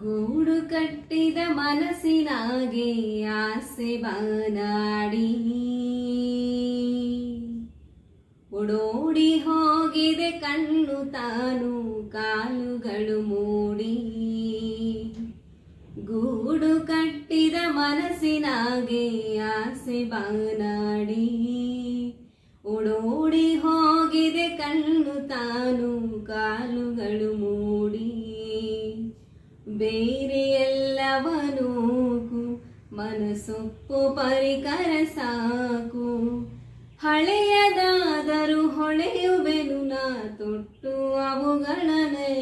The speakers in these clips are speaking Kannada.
ಗೂಡು ಕಟ್ಟಿದ ಮನಸ್ಸಿನಾಗೆ ಆಸೆ ಬಾನಾಡಿ ಓಡೋಡಿ ಹೋಗಿದೆ ಕಣ್ಣು ತಾನು ಕಾಲುಗಳು ಮೂಡಿ. ಗೂಡು ಕಟ್ಟಿದ ಮನಸ್ಸಿನಾಗೆ ಆಸೆ ಬಾನಾಡಿ ಓಡೋಡಿ ಹೋಗಿದೆ ಕಣ್ಣು ತಾನು ಕಾಲುಗಳು ಮೂಡಿ. ಬೇರೆ ಎಲ್ಲವನೂಕು ಮನಸೊಪ್ಪು ಪರಿಕರ ಸಾಕು. ಹಳೆಯದಾದರೂ ಹೊಳೆಯುವೆನು ನಾ ತೊಟ್ಟು ಅವುಗಳನ್ನೇ.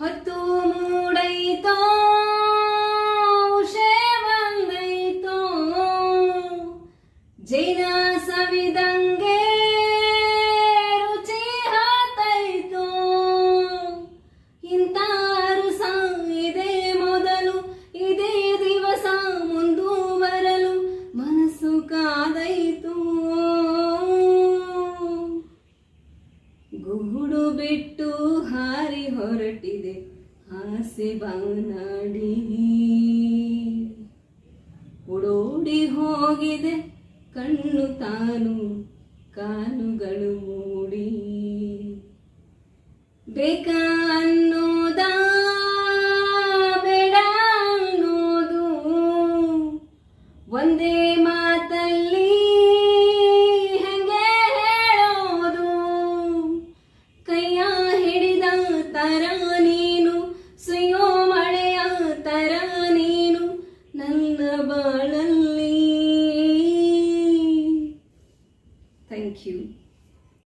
ಹೊತ್ತು ಮೂಡೈತೋ ಉಷೆ ಬಂದೈತೋ ಜೇನ ಸವಿದಂಗೆ ರುಚಿ ಹಾತೈತೋ. ಇಂಥ ಅರುಸ ಇದೇ ಮೊದಲು ಇದೇ ದಿವಸ ಮುಂದು ಬರಲು ಮನಸ್ಸು ಕಾದೈತು. ಗೂಡು ಬಿಟ್ಟು ಹಾರಿ ಹೊರಟಿದೆ ಆಸೆ ಬಾನಾಡಿ ಓಡೋಡಿ ಹೋಗಿದೆ ಕಣ್ಣು ತಾನು ಕಾಲುಗಳು ಮೂಡಿ. ಬೇಕಾ